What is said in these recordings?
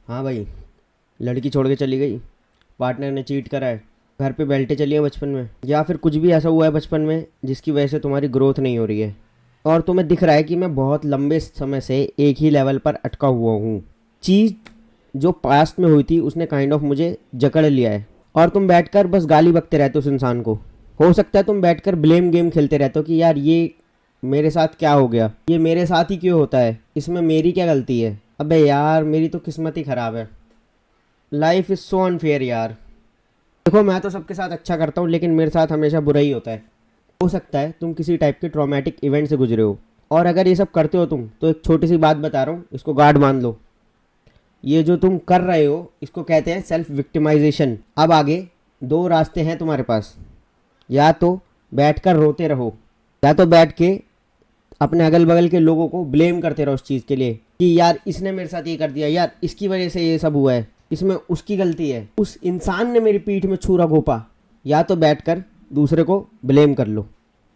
हाँ भाई, लड़की छोड़ के चली गई, पार्टनर ने चीट करा है, घर पे बेल्टें चली हैं बचपन में, या फिर कुछ भी ऐसा हुआ है बचपन में जिसकी वजह से तुम्हारी ग्रोथ नहीं हो रही है, और तुम्हें दिख रहा है कि मैं बहुत लंबे समय से एक ही लेवल पर अटका हुआ हूँ। चीज़ जो पास्ट में हुई थी उसने काइंड ऑफ मुझे जकड़ लिया है, और तुम बैठकर बस गाली बकते रहते हो उस इंसान को। हो सकता है तुम बैठकर ब्लेम गेम खेलते रहते हो कि यार ये मेरे साथ क्या हो गया, ये मेरे साथ ही क्यों होता है, इसमें मेरी क्या गलती है, अबे यार मेरी तो किस्मत ही ख़राब है। लाइफ इज़ सो अनफेयर यार। देखो, मैं तो सबके साथ अच्छा करता हूँ लेकिन मेरे साथ हमेशा बुरा ही होता है। हो सकता है तुम किसी टाइप के ट्रॉमेटिक इवेंट से गुजरे हो, और अगर ये सब करते हो तुम, तो एक छोटी सी बात बता रहा हूँ, इसको गार्ड मान लो। ये जो तुम कर रहे हो इसको कहते हैं सेल्फ विक्टिमाइजेशन। अब आगे दो रास्ते हैं तुम्हारे पास, या तो बैठ कर रोते रहो, या तो बैठ के अपने अगल बगल के लोगों को ब्लेम करते रहो उस चीज़ के लिए कि यार इसने मेरे साथ ये कर दिया, यार इसकी वजह से ये सब हुआ है, इसमें उसकी गलती है, उस इंसान ने मेरी पीठ में छुरा घोंपा। या तो बैठकर दूसरे को ब्लेम कर लो,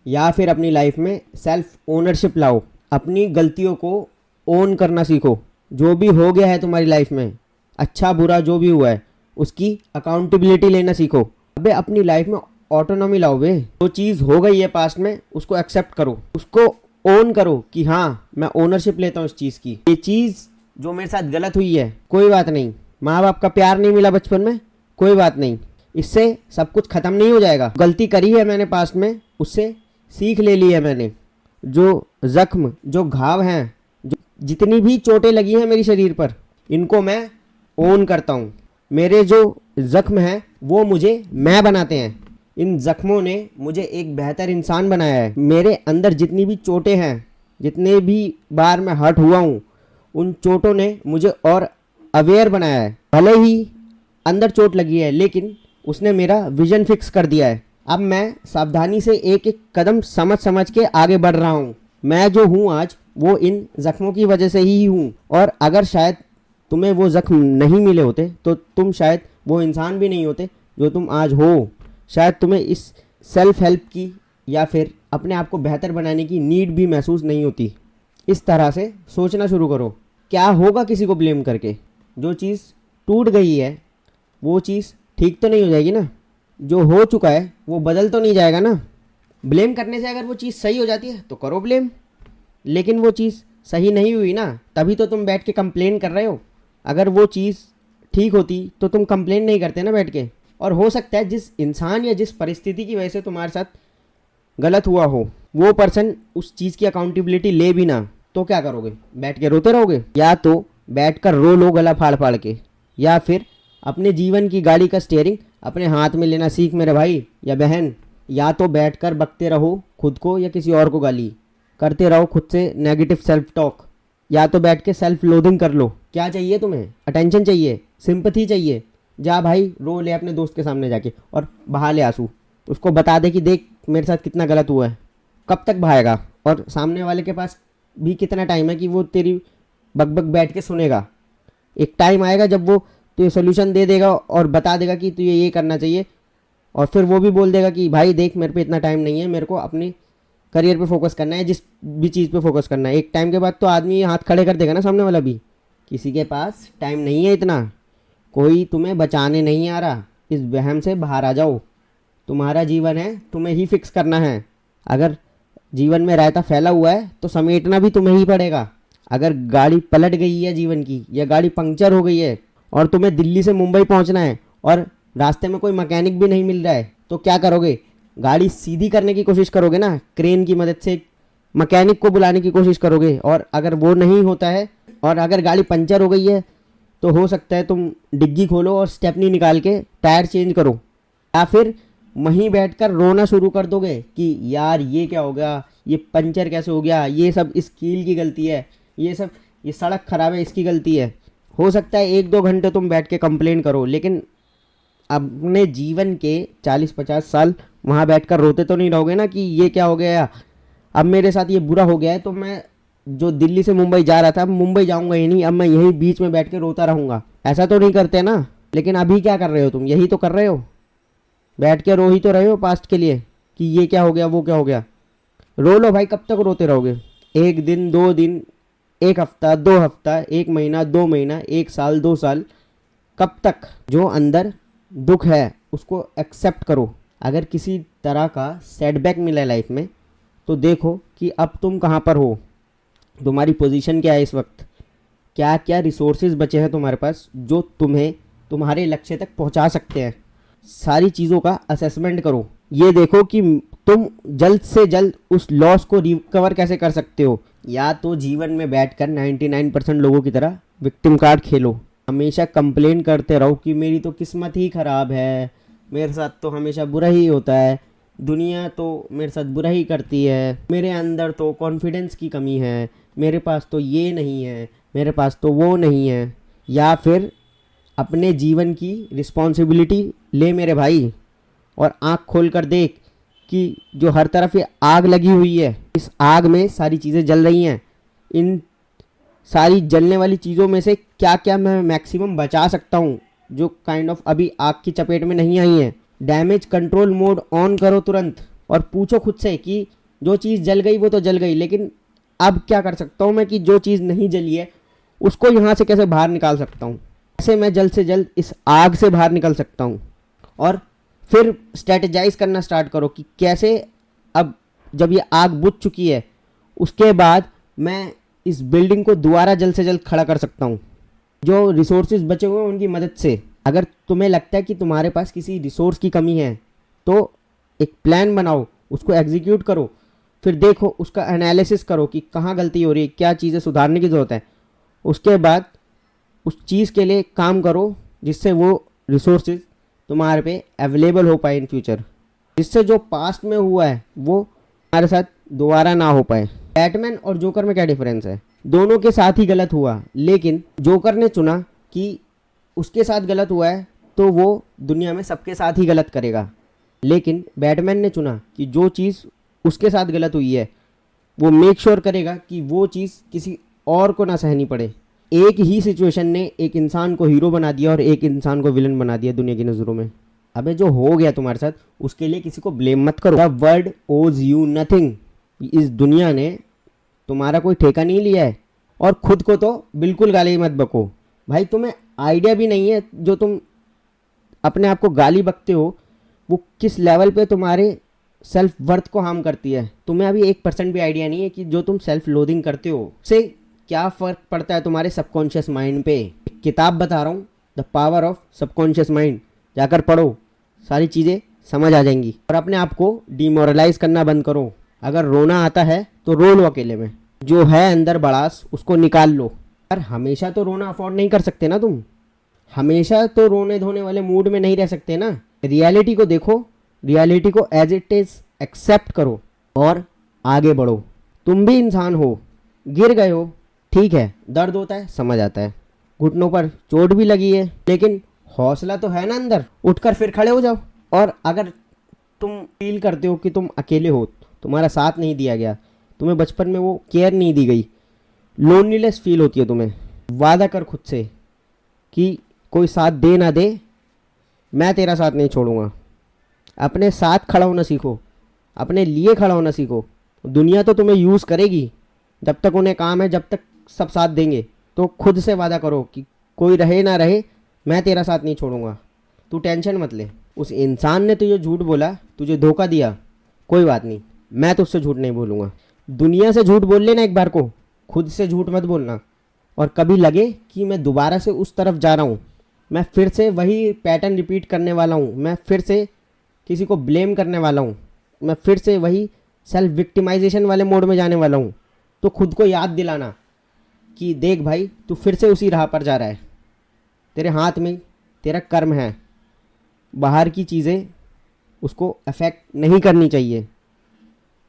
या फिर अपनी लाइफ में सेल्फ ओनरशिप लाओ, अपनी गलतियों को ओन करना सीखो। जो भी हो गया है तुम्हारी लाइफ में, अच्छा बुरा जो भी हुआ है, उसकी अकाउंटेबिलिटी लेना सीखो। अबे अपनी लाइफ में ऑटोनॉमी लाओ बे। जो चीज़ हो गई है पास्ट में उसको एक्सेप्ट करो, उसको ओन करो कि हाँ मैं ओनरशिप लेता हूँ इस चीज़ की। ये चीज़ जो मेरे साथ गलत हुई है कोई बात नहीं, माँ बाप का प्यार नहीं मिला बचपन में, कोई बात नहीं, इससे सब कुछ ख़त्म नहीं हो जाएगा। गलती करी है मैंने पास्ट में, उससे सीख ले ली है मैंने। जो ज़ख्म, जो घाव हैं, जो जितनी भी चोटें लगी हैं मेरी शरीर पर, इनको मैं ओन करता हूँ। मेरे जो ज़ख्म हैं वो मुझे मैं बनाते हैं। इन ज़ख्मों ने मुझे एक बेहतर इंसान बनाया है। मेरे अंदर जितनी भी चोटें हैं, जितने भी बार मैं हर्ट हुआ हूँ, उन चोटों ने मुझे और अवेयर बनाया है। भले ही अंदर चोट लगी है लेकिन उसने मेरा विजन फिक्स कर दिया है। अब मैं सावधानी से एक एक कदम समझ समझ के आगे बढ़ रहा हूँ। मैं जो हूँ आज वो इन ज़ख्मों की वजह से ही हूँ, और अगर शायद तुम्हें वो ज़ख्म नहीं मिले होते तो तुम शायद वो इंसान भी नहीं होते जो तुम आज हो। शायद तुम्हें इस सेल्फ हेल्प की या फिर अपने आप को बेहतर बनाने की नीड भी महसूस नहीं होती। इस तरह से सोचना शुरू करो। क्या होगा किसी को ब्लेम करके? जो चीज़ टूट गई है वो चीज़ ठीक तो नहीं हो जाएगी ना। जो हो चुका है वो बदल तो नहीं जाएगा ना। ब्लेम करने से अगर वो चीज़ सही हो जाती है तो करो ब्लेम, लेकिन वो चीज़ सही नहीं हुई ना, तभी तो तुम बैठ के कंप्लेन कर रहे हो। अगर वो चीज़ ठीक होती तो तुम कंप्लेन नहीं करते ना बैठ के। और हो सकता है जिस इंसान या जिस परिस्थिति की वजह से तुम्हारे साथ गलत हुआ हो, वो पर्सन उस चीज़ की अकाउंटेबिलिटी ले भी ना, तो क्या करोगे? बैठ के रोते रहोगे? या तो बैठ कर रो लो गला फाड़ फाड़ के, या फिर अपने जीवन की गाड़ी का स्टीयरिंग अपने हाथ में लेना सीख मेरे भाई या बहन। या तो बैठ कर बकते रहो खुद को या किसी और को गाली, करते रहो खुद से नेगेटिव सेल्फ टॉक, या तो बैठ के सेल्फ लोडिंग कर लो। क्या चाहिए तुम्हें? अटेंशन चाहिए, सिंपथी चाहिए? जा भाई रो ले अपने दोस्त के सामने जाके और बहा ले आंसू। उसको बता दे कि देख मेरे साथ कितना गलत हुआ है। कब तक बहाएगा? और सामने वाले के पास भी कितना टाइम है कि वो तेरी बकबक बैठ के सुनेगा? एक टाइम आएगा जब वो तुझे सोल्यूशन दे देगा और बता देगा कि तुझे ये करना चाहिए, और फिर वो भी बोल देगा कि भाई देख मेरे पे इतना टाइम नहीं है, मेरे को अपने करियर पे फोकस करना है, जिस भी चीज़ पे फोकस करना है। एक टाइम के बाद तो आदमी हाथ खड़े कर देगा ना सामने वाला भी। किसी के पास टाइम नहीं है इतना, कोई तुम्हें बचाने नहीं आ रहा। इस वहम से बाहर आ जाओ। तुम्हारा जीवन है, तुम्हें ही फिक्स करना है। अगर जीवन में रायता फैला हुआ है तो समेटना भी तुम्हें ही पड़ेगा। अगर गाड़ी पलट गई है जीवन की, या गाड़ी पंक्चर हो गई है और तुम्हें दिल्ली से मुंबई पहुंचना है और रास्ते में कोई मैकेनिक भी नहीं मिल रहा है, तो क्या करोगे? गाड़ी सीधी करने की कोशिश करोगे ना, क्रेन की मदद से मैकेनिक को बुलाने की कोशिश करोगे। और अगर वो नहीं होता है और अगर गाड़ी पंचर हो गई है तो हो सकता है तुम डिग्गी खोलो और स्टेपनी निकाल के टायर चेंज करो। या फिर वहीं बैठकर रोना शुरू कर दोगे कि यार ये क्या हो गया, ये पंचर कैसे हो गया, ये सब इस कील की गलती है, ये सड़क ख़राब है इसकी गलती है। हो सकता है 1-2 घंटे तुम बैठ के कंप्लेन करो, लेकिन अपने जीवन के 40-50 साल वहाँ बैठकर रोते तो नहीं रहोगे ना कि ये क्या हो गया, अब मेरे साथ ये बुरा हो गया है, तो मैं जो दिल्ली से मुंबई जा रहा था अब मुंबई जाऊंगा ही नहीं, अब मैं यही बीच में बैठ के रोता रहूंगा। ऐसा तो नहीं करते ना। लेकिन अभी क्या कर रहे हो तुम? यही तो कर रहे हो, बैठ के रो ही तो रहे हो पास्ट के लिए कि ये क्या हो गया वो क्या हो गया। रो लो भाई, कब तक रोते रहोगे? 1 दिन 2 दिन एक हफ्ता, 2 हफ्ता, 1 महीना, 2 महीना, 1 साल, 2 साल, कब तक? जो अंदर दुख है उसको एक्सेप्ट करो। अगर किसी तरह का सेटबैक मिला लाइफ में तो देखो कि अब तुम कहाँ पर हो, तुम्हारी पोजीशन क्या है इस वक्त, क्या क्या रिसोर्सेज बचे हैं तुम्हारे पास जो तुम्हें तुम्हारे लक्ष्य तक पहुंचा सकते हैं। सारी चीज़ों का असेसमेंट करो। ये देखो कि तुम जल्द से जल्द उस लॉस को रिकवर कैसे कर सकते हो। या तो जीवन में बैठकर 99% लोगों की तरह विक्टिम कार्ड खेलो, हमेशा कंप्लेन करते रहो कि मेरी तो किस्मत ही ख़राब है, मेरे साथ तो हमेशा बुरा ही होता है, दुनिया तो मेरे साथ बुरा ही करती है, मेरे अंदर तो कॉन्फिडेंस की कमी है, मेरे पास तो ये नहीं है, मेरे पास तो वो नहीं है। या फिर अपने जीवन की रिस्पॉन्सिबिलिटी ले मेरे भाई, और आँख खोल कर देख कि जो हर तरफ ये आग लगी हुई है, इस आग में सारी चीज़ें जल रही हैं। इन सारी जलने वाली चीज़ों में से क्या क्या मैं मैक्सिमम बचा सकता हूँ जो काइंड ऑफ अभी आग की चपेट में नहीं आई हैं। डैमेज कंट्रोल मोड ऑन करो तुरंत और पूछो खुद से कि जो चीज़ जल गई वो तो जल गई, लेकिन अब क्या कर सकता हूँ मैं कि जो चीज़ नहीं जली है उसको यहाँ से कैसे बाहर निकाल सकता हूँ, कैसे मैं जल्द से जल्द इस आग से बाहर निकल सकता हूँ। और फिर स्ट्रेटेजाइज करना स्टार्ट करो कि कैसे अब जब ये आग बुझ चुकी है उसके बाद मैं इस बिल्डिंग को दोबारा जल्द से जल्द खड़ा कर सकता हूँ जो रिसोर्सेज बचे हुए हैं उनकी मदद से। अगर तुम्हें लगता है कि तुम्हारे पास किसी रिसोर्स की कमी है तो एक प्लान बनाओ, उसको एग्जीक्यूट करो, फिर देखो उसका एनालिसिस करो कि कहाँ गलती हो रही है, क्या चीज़ें सुधारने की ज़रूरत है। उसके बाद उस चीज़ के लिए काम करो जिससे वो रिसोर्सेज तुम्हारे पे अवेलेबल हो पाए इन फ्यूचर, जिससे जो पास्ट में हुआ है वो हमारे साथ दोबारा ना हो पाए। बैटमैन और जोकर में क्या डिफरेंस है? दोनों के साथ ही गलत हुआ, लेकिन जोकर ने चुना कि उसके साथ गलत हुआ है तो वो दुनिया में सबके साथ ही गलत करेगा, लेकिन बैटमैन ने चुना कि जो चीज़ उसके साथ गलत हुई है वो मेक श्योर करेगा कि वो चीज़ किसी और को ना सहनी पड़े। एक ही सिचुएशन ने एक इंसान को हीरो बना दिया और एक इंसान को विलन बना दिया दुनिया की नज़रों में। अबे जो हो गया तुम्हारे साथ उसके लिए किसी को ब्लेम मत करो। द वर्ल्ड ओज यू नथिंग। इस दुनिया ने तुम्हारा कोई ठेका नहीं लिया है। और खुद को तो बिल्कुल गाली मत बको भाई, तुम्हें आइडिया भी नहीं है जो तुम अपने आप को गाली बकते हो वो किस लेवल पे तुम्हारे सेल्फ वर्थ को हार्म करती है। तुम्हें अभी 1% भी आइडिया नहीं है कि जो तुम सेल्फ लोडिंग करते हो से क्या फ़र्क पड़ता है तुम्हारे सबकॉन्शियस माइंड पे। किताब बता रहा हूँ, the power of subconscious mind, जाकर पढ़ो, सारी चीज़ें समझ आ जाएंगी। और अपने आप को डिमोरलाइज करना बंद करो। अगर रोना आता है तो रो लो अकेले में, जो है अंदर बड़ास उसको निकाल लो। पर हमेशा तो रोना अफोर्ड नहीं कर सकते ना तुम, हमेशा तो रोने धोने वाले मूड में नहीं रह सकते ना। रियलिटी को देखो, रियलिटी को एज इट इज़ एक्सेप्ट करो और आगे बढ़ो। तुम भी इंसान हो, गिर गए हो, ठीक है, दर्द होता है, समझ आता है, घुटनों पर चोट भी लगी है, लेकिन हौसला तो है ना अंदर, उठकर फिर खड़े हो जाओ। और अगर तुम फील करते हो कि तुम अकेले हो, तुम्हारा साथ नहीं दिया गया, तुम्हें बचपन में वो केयर नहीं दी गई, लोनलीनेस फील होती है तुम्हें, वादा कर खुद से कि कोई साथ दे ना दे मैं तेरा साथ नहीं छोड़ूंगा। अपने साथ खड़ा होना सीखो, अपने लिए खड़ा होना सीखो। दुनिया तो तुम्हें यूज़ करेगी, जब तक उन्हें काम है, जब तक सब साथ देंगे। तो खुद से वादा करो कि कोई रहे ना रहे मैं तेरा साथ नहीं छोड़ूंगा, तू टेंशन मत ले। उस इंसान ने तुझे झूठ बोला, तुझे धोखा दिया, कोई बात नहीं, मैं तुझसे झूठ नहीं बोलूँगा। दुनिया से झूठ बोल लेना एक बार को, खुद से झूठ मत बोलना। और कभी लगे कि मैं दोबारा से उस तरफ जा रहा हूँ, मैं फिर से वही पैटर्न रिपीट करने वाला हूँ, मैं फिर से किसी को ब्लेम करने वाला हूँ, मैं फिर से वही सेल्फ विक्टिमाइजेशन वाले मोड में जाने वाला हूँ, तो खुद को याद दिलाना कि देख भाई तू फिर से उसी राह पर जा रहा है, तेरे हाथ में तेरा कर्म है, बाहर की चीज़ें उसको अफेक्ट नहीं करनी चाहिए।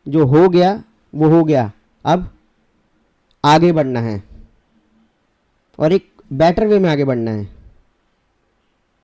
जो हो गया वो हो गया, अब आगे बढ़ना है और एक बेटर वे में आगे बढ़ना है।